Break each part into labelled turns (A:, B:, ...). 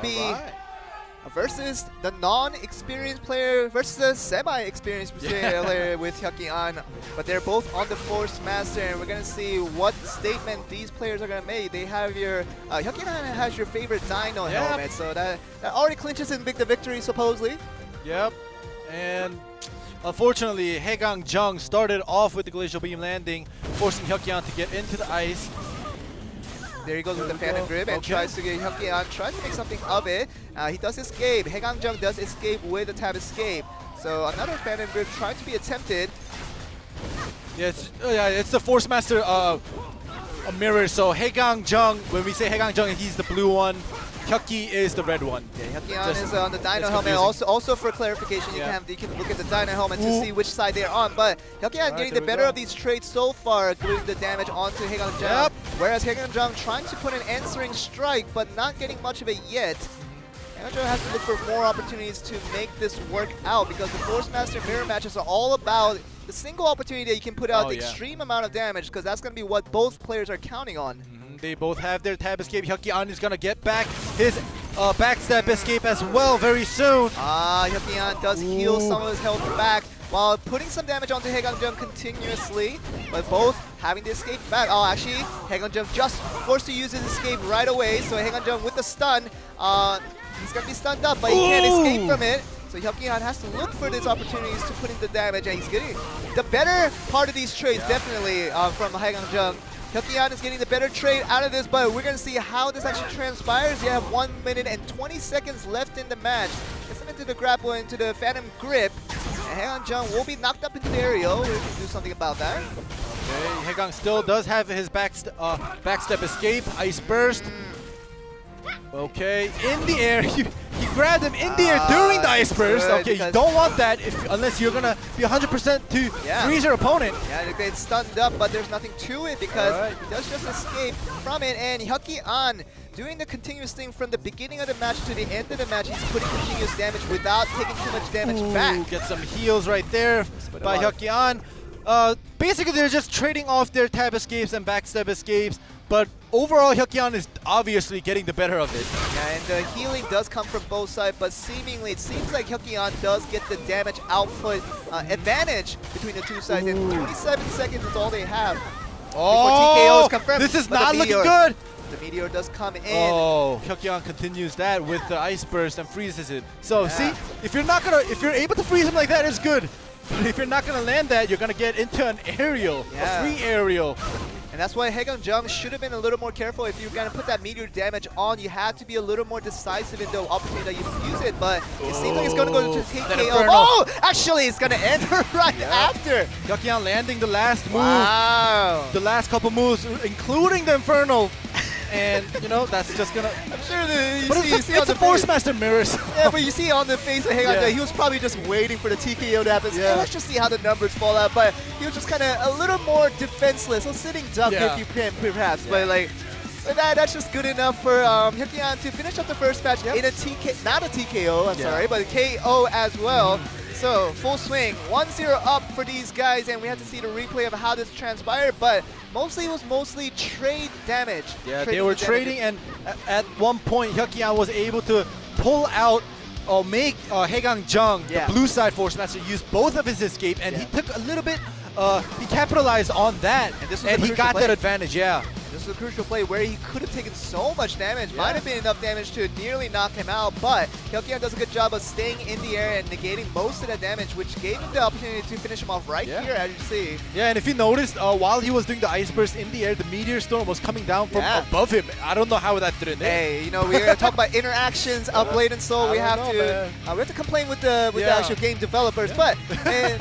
A: be versus the non-experienced player versus the semi-experienced player with Hyuk-An, but they're both on the Force Master, and we're gonna see what statement these players are gonna make. They have your Hyuk-An has your favorite Dino helmet, so that already clinches and the victory supposedly.
B: Yep, and unfortunately, Haegang Jung started off with the Glacial Beam landing, forcing Hyuk-An to get into the ice.
A: There he goes with the Phantom Grip and tries to get Hyuk-An, tries to make something of it. He does escape. Haegang Jung does escape with a tab escape. So another Phantom Grip trying to be attempted.
B: Yeah, it's the Force Master a mirror. So Haegang Jung, when we say Haegang Jung, he's the blue one. Hyuk-Ki is the red one.
A: Yeah, Hyuk-An is on the Dino helmet. Also for clarification, you can look at the Dino helmet to see which side they're on. But Hyuk-An getting the better of these trades so far, gluing the damage onto Haegang Jung. Whereas Haegang Jung trying to put an answering strike, but not getting much of it yet. Haegang Jung has to look for more opportunities to make this work out, because the Force Master mirror matches are all about the single opportunity that you can put out the extreme amount of damage, because that's going to be what both players are counting on.
B: They both have their tab escape. Hyuk-An is gonna get back his backstab escape as well very soon.
A: Hyuk-An does heal some of his health back while putting some damage onto Haegang Jung continuously, but both having the escape back. Oh, actually, Haegang Jung just forced to use his escape right away, so Haegang Jung with the stun, he's gonna be stunned up, but he can't escape from it. So Hyuk-An has to look for these opportunities to put in the damage, and he's getting the better part of these trades, definitely, from Haegang Jung. Hyuk-An is getting the better trade out of this, but we're going to see how this actually transpires. You have 1 minute and 20 seconds left in the match. Gets him into the grapple, into the Phantom Grip. And Haegang Jung will be knocked up into the aerial. We can do something about that.
B: Okay, Haegang still does have his backstep escape, Ice Burst. Okay, in the air. He grabbed him in the air during the Ice Burst. Okay, you don't want that unless you're going to be 100% to freeze your opponent.
A: Yeah, they get stunned up, but there's nothing to it because he does just escape from it. And Hyuk-An doing the continuous thing from the beginning of the match to the end of the match. He's putting continuous damage without taking too much damage back.
B: Get some heals right there by Hyuk-An. Basically, they're just trading off their tab escapes and backstab escapes. But overall, Hyuk-An is obviously getting the better of it.
A: Yeah, and the healing does come from both sides, but seemingly it seems like Hyuk-An does get the damage output advantage between the two sides, and 27 seconds is all they have before TKO is confirmed.
B: This is not looking good!
A: The Meteor does come in.
B: Oh, Hyuk-An continues that with the Ice Burst and freezes it. So see, if you're able to freeze him like that, it's good. But if you're not gonna land that, you're gonna get into an aerial, a free aerial.
A: And that's why Haegang Jung should have been a little more careful. If you're going to put that meteor damage on, you had to be a little more decisive in the opportunity that you use it. But it seems like it's going to go to TKO. Oh! Actually, it's going to end right after.
B: Hyuk-An landing the last move. The last couple moves, including the Infernal. And, you know, that's just going to...
A: I'm sure
B: it's a Force Master mirrors.
A: Yeah, but you see on the face of Haegang Jung, he was probably just waiting for the TKO to happen. Yeah, let's just see how the numbers fall out. But he was just kind of a little more defenseless. A sitting duck if you can, perhaps. But, like... But that's just good enough for Hyuk-An to finish up the first match in a not a TKO, I'm sorry, but a KO as well. So, full swing, 1-0 up for these guys, and we have to see the replay of how this transpired, but it was mostly trade damage.
B: Yeah, they were trading, and at one point, Hyuk-An was able to pull out or make Haegang Jung, the blue side Force Master, use both of his escape, and he took a little bit, he capitalized on that, and he got that advantage,
A: This was a crucial play where he could have taken so much damage. Might have been enough damage to nearly knock him out, but Hyuk-An does a good job of staying in the air and negating most of that damage, which gave him the opportunity to finish him off right here, as you see.
B: Yeah, and if you noticed, while he was doing the Ice Burst in the air, the Meteor Storm was coming down from above him. I don't know how that didn't hit.
A: Hey, you know, we're going to talk about interactions of Blade&Soul. We have to complain with the actual game developers, but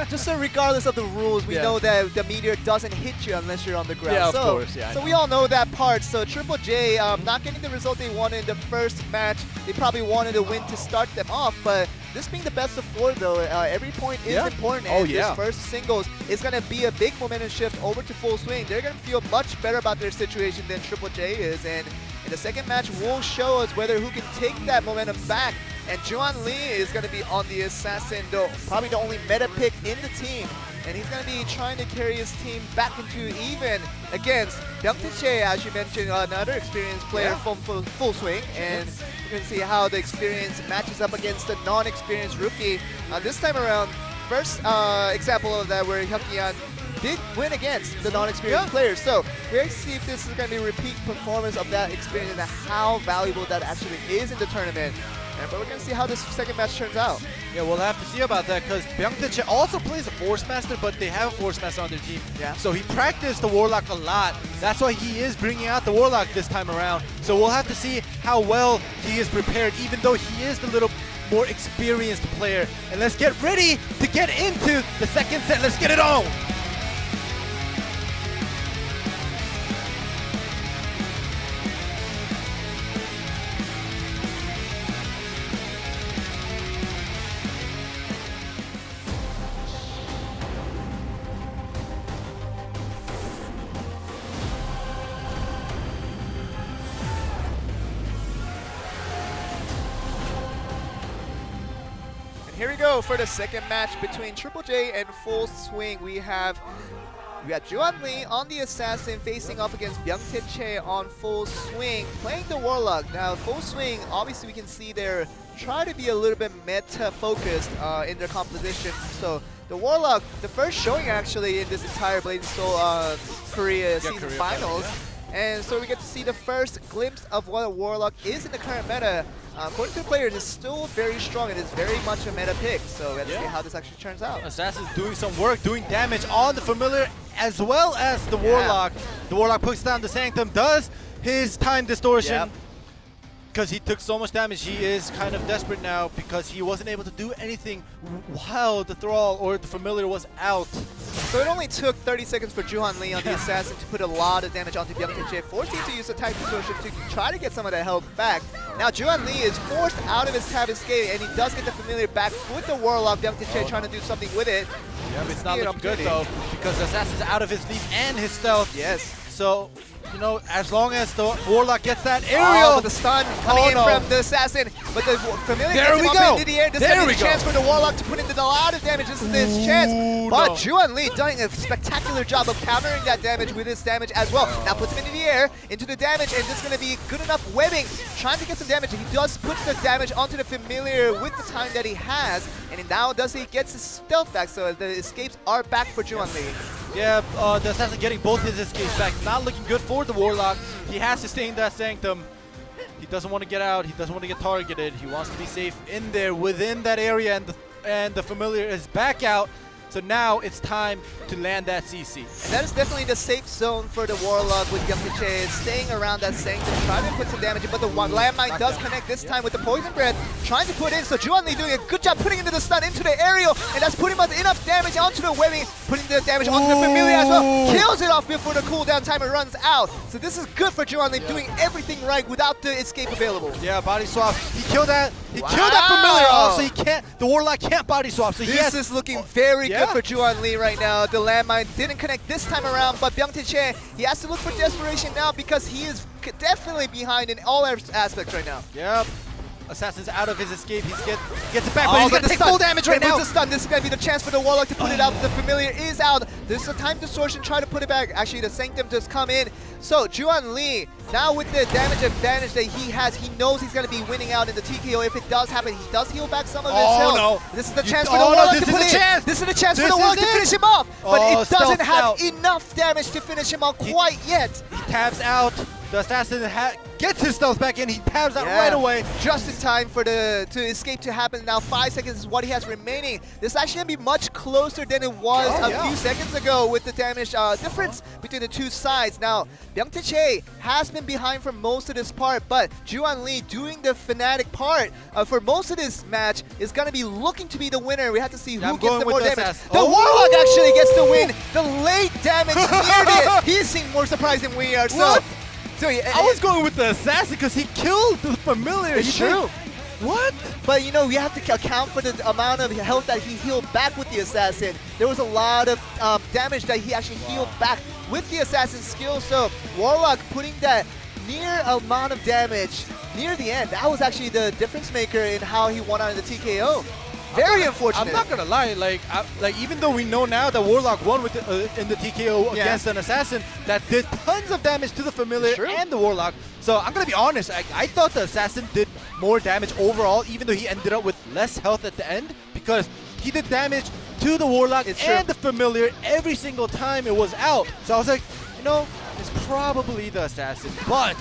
A: just so regardless of the rules, we know that the Meteor doesn't hit you unless you're on the ground.
B: Yeah, of course.
A: So we all know that part. So Triple J not getting the result they wanted in the first match. They probably wanted a win to start them off, but this being the best of 4 though, every point is important, and this first singles is going to be a big momentum shift over to full swing. They're going to feel much better about their situation than Triple J is, and in the second match will show us who can take that momentum back, and Juan Lee is going to be on the assassin, though probably the only meta pick in the team. And he's going to be trying to carry his team back into even against Byung Tae, as you mentioned, another experienced player from full swing. And can see how the experience matches up against the non-experienced rookie. This time around, first example of that where Hyuk-Yeon did win against the non-experienced players. So we're going to see if this is going to be a repeat performance of that experience and how valuable that actually is in the tournament. But we're going to see how this second match turns out.
B: Yeah, we'll have to see about that because Byung-tae also plays a Force Master, but they have a Force Master on their team.
A: Yeah.
B: So he practiced the Warlock a lot. That's why he is bringing out the Warlock this time around. So we'll have to see how well he is prepared, even though he is the little more experienced player. And let's get ready to get into the second set. Let's get it on!
A: Here we go for the second match between Triple J and Full Swing. We got Juan Lee on the Assassin facing off against Byung-tae on Full Swing, playing the Warlock. Now, Full Swing, obviously we can see they're trying to be a little bit meta-focused in their composition. So the Warlock, the first showing actually in this entire blade&soul Korea season finals. And so we get to see the first glimpse of what a Warlock is in the current meta. According to the players, it's still very strong and it's very much a meta pick. So let's see how this actually turns out.
B: Assassin's doing some work, doing damage on the familiar as well as the Warlock. The Warlock puts down the Sanctum, does his time distortion. Because he took so much damage, he is kind of desperate now because he wasn't able to do anything while the Thrall or the familiar was out.
A: So it only took 30 seconds for Juhan Lee on the Assassin to put a lot of damage onto Byung-tae, forcing him to use the time distortion to try to get some of that health back. Now Juhan Lee is forced out of his tab escape, and he does get the familiar back with the Warlock. Byung-tae trying to do something with it.
B: Yeah, but it's not looking good though, because the Assassin's out of his leap and his stealth.
A: Yes.
B: So, you know, as long as the Warlock gets that aerial.
A: But the stun coming in from the Assassin, but the familiar gets him up into the air. This is going to be a chance for the Warlock to put in a lot of damage. This is his chance. But Juan Lee doing a spectacular job of countering that damage with his damage as well. Now puts him into the air, into the damage, and this is going to be good enough webbing. Trying to get some damage. He does put the damage onto the familiar with the time that he has, and now he gets his stealth back, so the escapes are back for Juan Lee.
B: Yeah, the Assassin getting both his escapes back. Not looking good for the Warlock. He has to stay in that Sanctum. He doesn't want to get out. He doesn't want to get targeted. He wants to be safe in there within that area, and the familiar is back out. So now it's time to land that CC.
A: And that is definitely the safe zone for the Warlock with Byung-tae staying around that Sanctum, trying to put some damage in, but the one landmine does connect this time with the Poison Breath, trying to put in. So Juan Lee doing a good job putting into the stun into the aerial, and that's putting enough damage onto the webbing, putting the damage onto the familiar as well. Kills it off before the cooldown timer runs out. So this is good for Juan Lee, doing everything right without the escape available.
B: Yeah, body swap. He killed that. He killed that familiar off, so he can't. The Warlock can't body swap. So
A: this is looking very good for Juan Lee right now. The landmine didn't connect this time around, but Byung-tae, he has to look for desperation now because he is definitely behind in all aspects right now.
B: Yep. Assassin's out of his escape. He gets it back, but he's going to take full damage right now.
A: With the stun, this is going to be the chance for the Warlock to put it out. The familiar is out. This is a time distortion, try to put it back. Actually, the Sanctum does come in. So Juan Lee, now with the damage advantage that he has, he knows he's going to be winning out in the TKO. If it does happen, he does heal back some of his health.
B: No.
A: This is the chance for the Warlock to put it in. This is the chance for the Warlock to finish him off. But it doesn't have enough damage to finish him off quite yet.
B: He tabs out. The Assassin gets his stealth back in. He tabs out right away.
A: Just in time for the escape to happen. Now 5 seconds is what he has remaining. This is actually going to be much closer than it was a few seconds ago with the damage difference between the two sides. Now, Byung-tae has been behind for most of this part, but Juan Lee doing the Fnatic part for most of this match is going to be looking to be the winner. We have to see who gets the more damage. The Warlock actually gets the win. The late damage neared it. He seemed more surprised than we are. So
B: I was going with the Assassin because he killed the familiar.
A: It's true.
B: What?
A: But you know, we have to account for the amount of health that he healed back with the Assassin. There was a lot of damage that he actually healed back with the Assassin's skill. So Warlock putting that near amount of damage near the end, that was actually the difference maker in how he won out in the TKO. Very unfortunate.
B: I'm not gonna lie. Like even though we know now that Warlock won with in the TKO against an Assassin that did tons of damage to the familiar and the Warlock. So I'm gonna be honest. I thought the Assassin did more damage overall, even though he ended up with less health at the end, because he did damage to the Warlock and the Familiar every single time it was out. So I was like, you know, it's probably the Assassin, but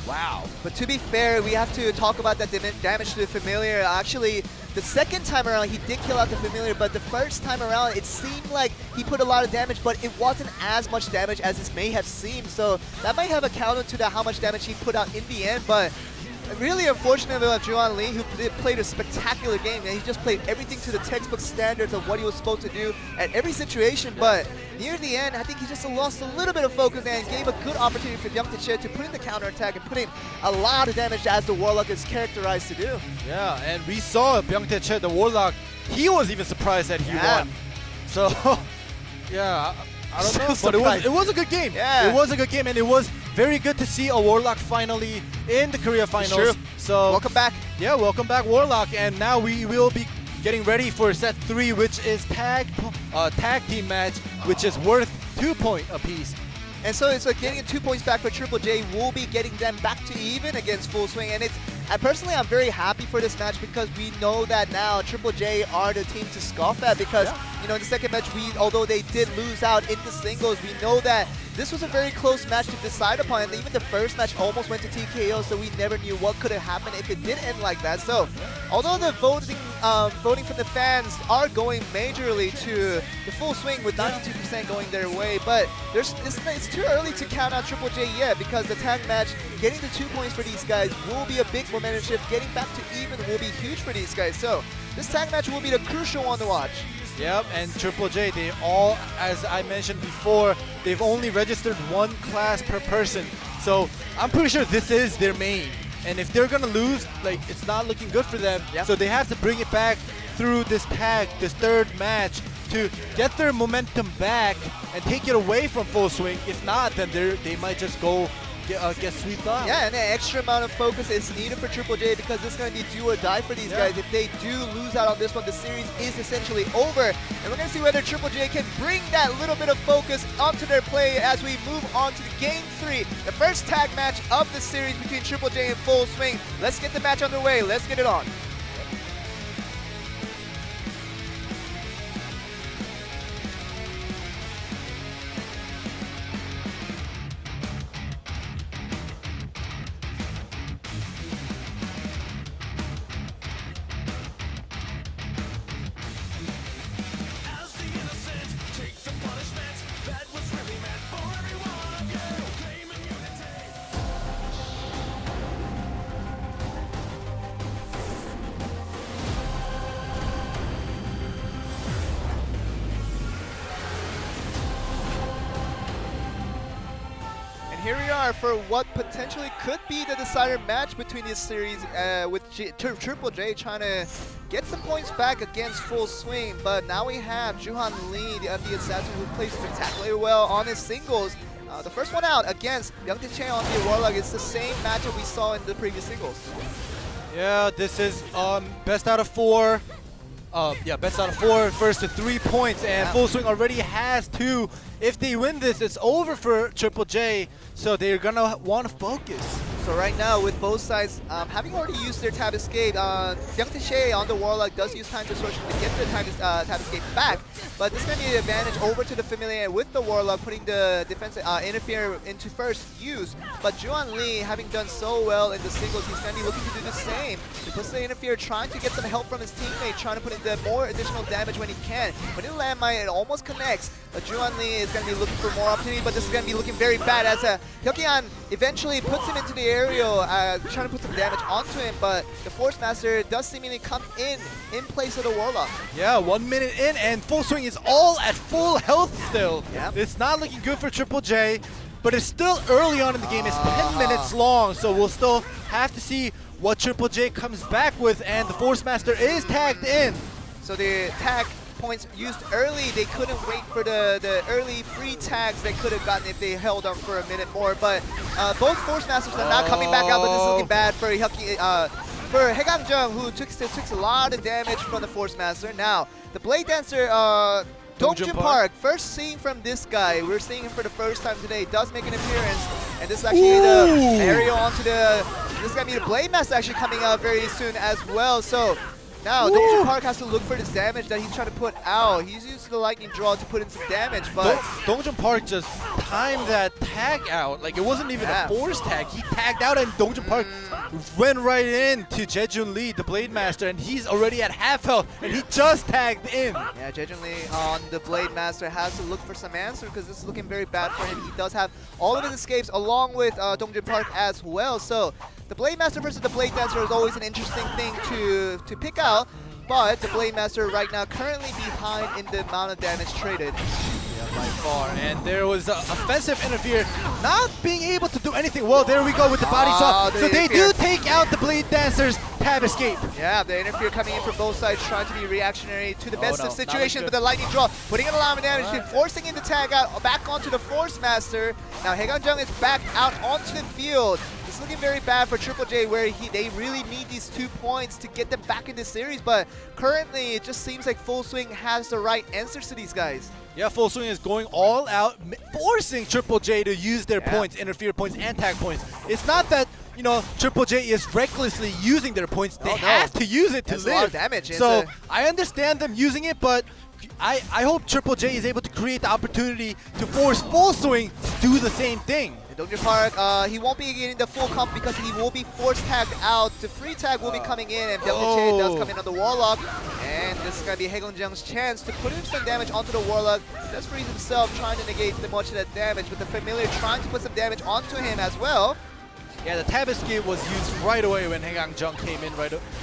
B: wow.
A: But to be fair, we have to talk about that damage to the Familiar. Actually, the second time around, he did kill out the Familiar, but the first time around, it seemed like he put a lot of damage, but it wasn't as much damage as it may have seemed. So that might have a counter to how much damage he put out in the end, but really unfortunate about Juan Lee, who played a spectacular game, and he just played everything to the textbook standards of what he was supposed to do at every situation. But near the end, I think he just lost a little bit of focus and gave a good opportunity for JJJ to put in the counterattack and put in a lot of damage as the Warlock is characterized to do.
B: Yeah, and we saw JJJ, the Warlock, he was even surprised that he won. So, yeah, I don't know, but it was a good game.
A: Yeah.
B: It was a good game, and it was very good to see a Warlock finally in the Korea finals.
A: True.
B: So
A: welcome back.
B: Yeah, welcome back, Warlock. And now we will be getting ready for set 3, which is tag team match, which is worth 2 points apiece.
A: And so it's like getting 2 points back for JJJ will be getting them back to even against Full Swing. And personally, I'm very happy for this match because we know that now JJJ are the team to scoff at, because you know, in the second match, although they did lose out in the singles, we know that this was a very close match to decide upon, and even the first match almost went to TKO, so we never knew what could have happened if it did end like that. So although the voting from the fans are going majorly to the Full Swing with 92% going their way, but it's too early to count out JJJ yet, because the tag match, getting the 2 points for these guys will be a big momentum shift. Getting back to even will be huge for these guys. So this tag match will be the crucial one to watch.
B: Yep, and JJJ, they all, as I mentioned before, they've only registered 1 class per person. So I'm pretty sure this is their main. And if they're gonna lose, like, it's not looking good for them. So they have to bring it back through this tag, this third match, to get their momentum back and take it away from Full Swing. If not, then they might just go get swept up.
A: Yeah, and an extra amount of focus is needed for JJJ, because this is going to be do or die for these guys. If they do lose out on this one, the series is essentially over. And we're going to see whether JJJ can bring that little bit of focus onto their play as we move on to Game 3, the first tag match of the series between JJJ and Full Swing. Let's get the match underway. Let's get it on. Here we are for what potentially could be the decider match between this series, with JJJ trying to get some points back against Full Swing. But now we have Juhan Lee, the assassin, who plays spectacularly well on his singles. The first one out against JJJ on the Warlock is the same matchup we saw in the previous singles.
B: Yeah, this is best out of 4. Best out of 4, first to 3 points, and Full Swing already has 2. If they win this, it's over for JJJ, so they're gonna want to focus.
A: So right now, with both sides having already used their tab escape, JJJ on the Warlock does use time distortion to get the tab escape back, but this is going to be an advantage over to the Familiar with the Warlock, putting the defense interfere into first use. But Juan Lee, having done so well in the singles, he's going to be looking to do the same. He puts the interfere, trying to get some help from his teammate, trying to put in the more additional damage when he can. When he landmine, it almost connects. But Juan Lee is going to be looking for more opportunity, but this is going to be looking very bad as Hyokyan eventually puts him into the aerial, trying to put some damage onto him, but the Force Master does seemingly come in place of the Warlock.
B: Yeah, 1 minute in, and Full Swing is all at full health still.
A: Yep.
B: It's not looking good for JJJ, but it's still early on in the game. It's 10 minutes long, so we'll still have to see what JJJ comes back with, and the Force Master is tagged in.
A: So the tag points used early, they couldn't wait for the early free tags they could have gotten if they held on for a minute more. But both Force Masters are not coming back out, but this is looking bad for for Haegang Jung, who took a lot of damage from the Force Master. Now, the Blade Dancer Dongjun Park, first seeing from this guy. We're seeing him for the first time today. Does make an appearance, and this is actually the aerial onto the. This is gonna be the Blade Master actually coming out very soon as well. So now Dongjun Park has to look for this damage that he's trying to put out. He's used the lightning draw to put in some damage, but
B: Dongjun Park just timed that tag out. Like it wasn't even a forced tag. He tagged out, and Dongjun Park went right in to Jaejun Lee, the Blade Master, and he's already at half health, and he just tagged in.
A: Yeah, Jaejun Lee on the Blade Master has to look for some answer because this is looking very bad for him. He does have all of his escapes along with Dongjun Park as well. So the Blade Master versus the Blade Dancer is always an interesting thing to pick out, but the Blade Master right now currently behind in the amount of damage traded.
B: By far, and there was offensive interfere, not being able to do anything. Well, there we go with the body saw. So they do take out the Blade Dancer's tab escape.
A: Yeah, the interfere coming in from both sides, trying to be reactionary to the best of situations, but the lightning draw, putting in a lot of damage, forcing in the tag out, back onto the Force Master. Now Haeganjung is back out onto the field. It's looking very bad for Triple J, where they really need these 2 points to get them back in this series, but currently it just seems like Full Swing has the right answers to these guys.
B: Yeah, Full Swing is going all out, forcing Triple J to use their points, interfere points, and tag points. It's not that, you know, Triple J is recklessly using their points. They have to use it to live.
A: A lot of damage.
B: So I understand them using it, but I hope Triple J is able to create the opportunity to force Full Swing to do the same thing.
A: Dongjun Park, he won't be getting the full comp because he will be force tagged out. The free tag will be coming in, and Chae does come in on the Warlock. And this is going to be Haeganjung's chance to put in some damage onto the Warlock. Just freeze himself, trying to negate much of that damage, but the Familiar trying to put some damage onto him as well.
B: Yeah, the tab escape was used right away when Haeganjung came in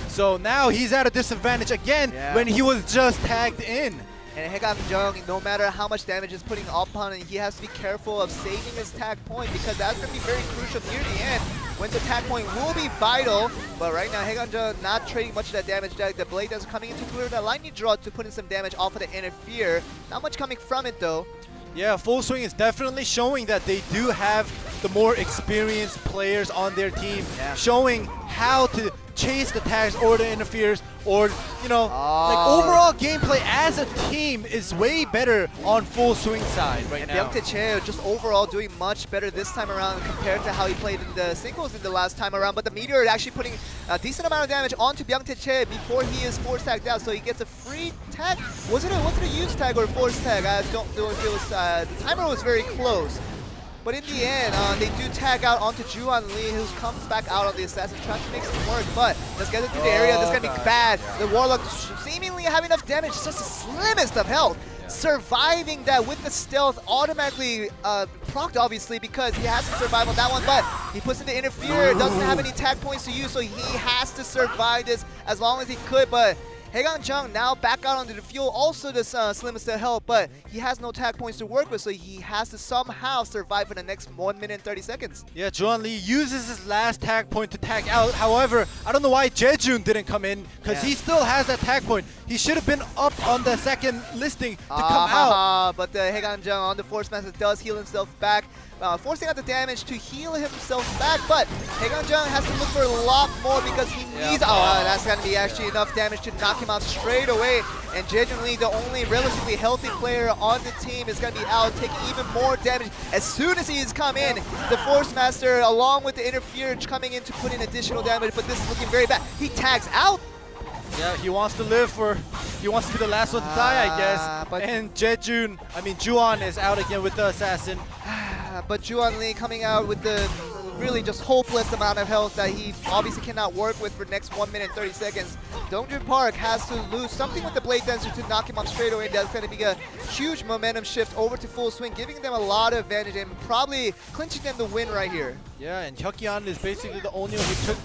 B: So now he's at a disadvantage again when he was just tagged in.
A: And Haeganjung, no matter how much damage is putting upon him, he has to be careful of saving his tag point because that's going to be very crucial near the end when the tag point will be vital. But right now, Haeganjung not trading much of that damage. The Blade is coming in to clear the lightning draw to put in some damage off of the interfere. Not much coming from it though.
B: Yeah, Full Swing is definitely showing that they do have the more experienced players on their team, showing how to chase the tags or the interferes, or you know, like overall gameplay as a team is way better on Full Swing side right now.
A: Chae just overall doing much better this time around compared to how he played in the singles in the last time around. But the Meteor actually putting a decent amount of damage onto Chae before he is force tagged out, so he gets a free tag. Was it a use tag or a force tag? I don't know if it was. The timer was very close. But in the end, they do tag out onto Juan Lee, who comes back out on the Assassin, trying to make some work. But let's get into the area. This is going to be bad. The Warlock seemingly having enough damage, just the slimmest of health. Surviving that with the stealth, automatically procced, obviously, because he has to survive on that one. But he puts in the interfere, doesn't have any tag points to use, so he has to survive this as long as he could. But Haeganjung now back out onto the fuel, also the slimmest of health, but he has no tag points to work with, so he has to somehow survive for the next 1 minute and 30 seconds.
B: Yeah, Juan Lee uses his last tag point to tag out. However, I don't know why Jaejun didn't come in, because he still has that tag point. He should have been up on the second listing to come out.
A: But the Haeganjung on the Force Master does heal himself back, forcing out the damage to heal himself back, but Haeganjung has to look for a lot more because he needs, that's going to be actually enough damage to knock him out straight away. And Jaejun Lee, the only relatively healthy player on the team, is going to be out, taking even more damage as soon as he has come in. The Force Master, along with the Interfere, coming in to put in additional damage, but this is looking very bad. He tags out.
B: Yeah, he wants to live he wants to be the last one to die, I guess.
A: But
B: and Juan is out again with the Assassin.
A: But Juan Lee coming out with the really just hopeless amount of health that he obviously cannot work with for the next 1 minute and 30 seconds. Dongjun Park has to lose something with the Blade Dancer to knock him off straight away. That's going to be a huge momentum shift over to Full Swing, giving them a lot of advantage and probably clinching them the win right here.
B: Yeah, and Hyukyeon is basically the only one who took,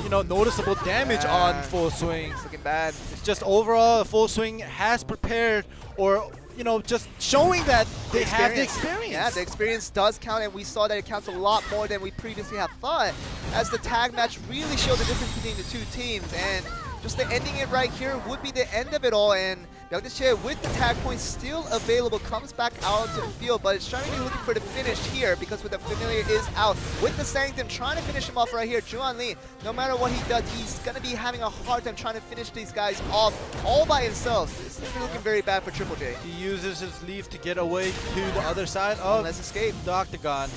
B: you know, noticeable damage on Full Swing.
A: It's looking bad.
B: It's just overall Full Swing has prepared, or you know, just showing that they have the experience.
A: Yeah, the experience does count, and we saw that it counts a lot more than we previously have thought, as the tag match really showed the difference between the two teams. And just the ending it right here would be the end of it all, and Youngdache with the tag points still available comes back out to the field, but it's trying to be looking for the finish here because with the familiar is out. With the Sanctum trying to finish him off right here, Juan Lee, no matter what he does, he's going to be having a hard time trying to finish these guys off all by himself. This is looking very bad for Triple J.
B: He uses his leaf to get away to the other side of
A: Let's escape
B: the octagon,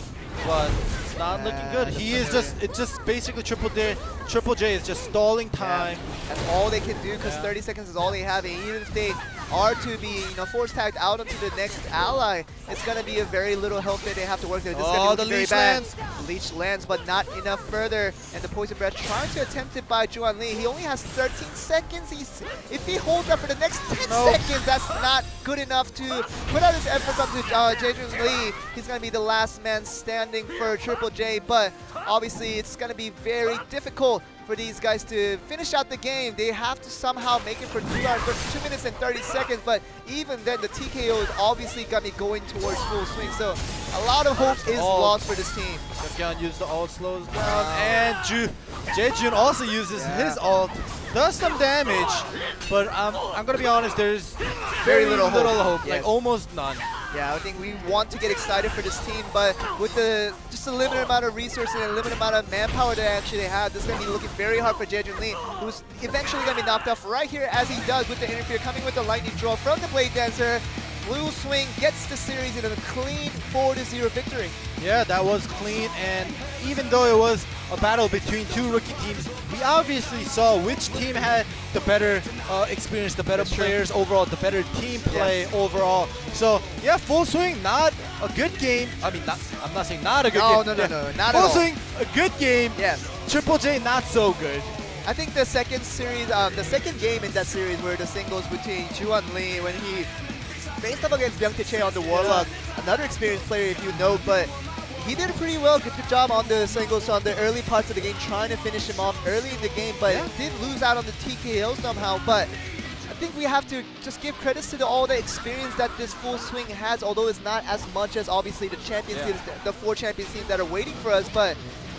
B: but it's not looking good. He is it's just basically Triple J is just stalling time.
A: That's all they can do because 30 seconds is all they have, and even if they are to be force tagged out onto the next ally, it's gonna be a very little health that they have to work there. This is gonna be
B: the
A: very
B: leech
A: bad.
B: lands.
A: Leech lands, but not enough further. And the poison breath trying to attempt it by Juan Lee. He only has 13 seconds. If he holds up for the next 10 seconds, that's not good enough to put out his efforts onto JJ Lee. He's gonna be the last man standing for Triple J, but obviously it's gonna be very difficult for these guys to finish out the game. They have to somehow make it for 2 hours versus 2 minutes and 30 seconds, but even then the TKO is obviously gonna be going towards full swing, so a lot of hope is lost for this team.
B: Seokyeon used the ult, slows down, and Jaejun also uses his ult, does some damage, but I'm gonna be honest, there's very little hope, like almost none.
A: Yeah, I think we want to get excited for this team, but with just a limited amount of resources and a limited amount of manpower that actually they have, this is going to be looking very hard for Jaejun Lee, who's eventually going to be knocked off right here as he does with the interfere, coming with the lightning draw from the Blade Dancer. Blue Swing gets the series in a clean 4-0 victory.
B: Yeah, that was clean, and even though it was a battle between two rookie teams, we obviously saw which team had the better experience, the better players overall, the better team play overall. So yeah, Full Swing, not a good game. I mean, I'm not saying not a good game.
A: No, not at
B: Full
A: all.
B: Swing, a good game.
A: Yes.
B: Triple J, not so good.
A: I think the second series, the second game in that series were the singles between Juan Lee when he faced up against Youngdache on the Warlock, another experienced player if you know, but he did pretty well. Good job on the singles on the early parts of the game, trying to finish him off early in the game, but did lose out on the TKO somehow. But I think we have to just give credits to all the experience that this Full Swing has, although it's not as much as obviously the champions teams, the 4 champions teams that are waiting for us, but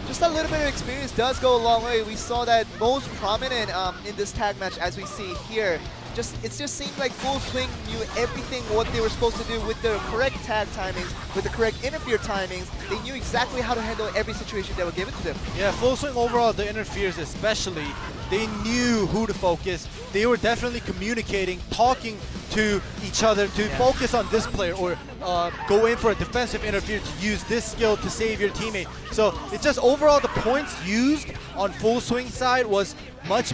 A: just a little bit of experience does go a long way. We saw that most prominent in this tag match as we see here. It just seemed like Full Swing knew everything what they were supposed to do with the correct tag timings, with the correct interfere timings. They knew exactly how to handle every situation that was given to them.
B: Yeah, Full Swing overall, the interferes especially, they knew who to focus. They were definitely communicating, talking to each other to focus on this player or go in for a defensive interfere to use this skill to save your teammate. So it's just overall the points used on Full Swing side was much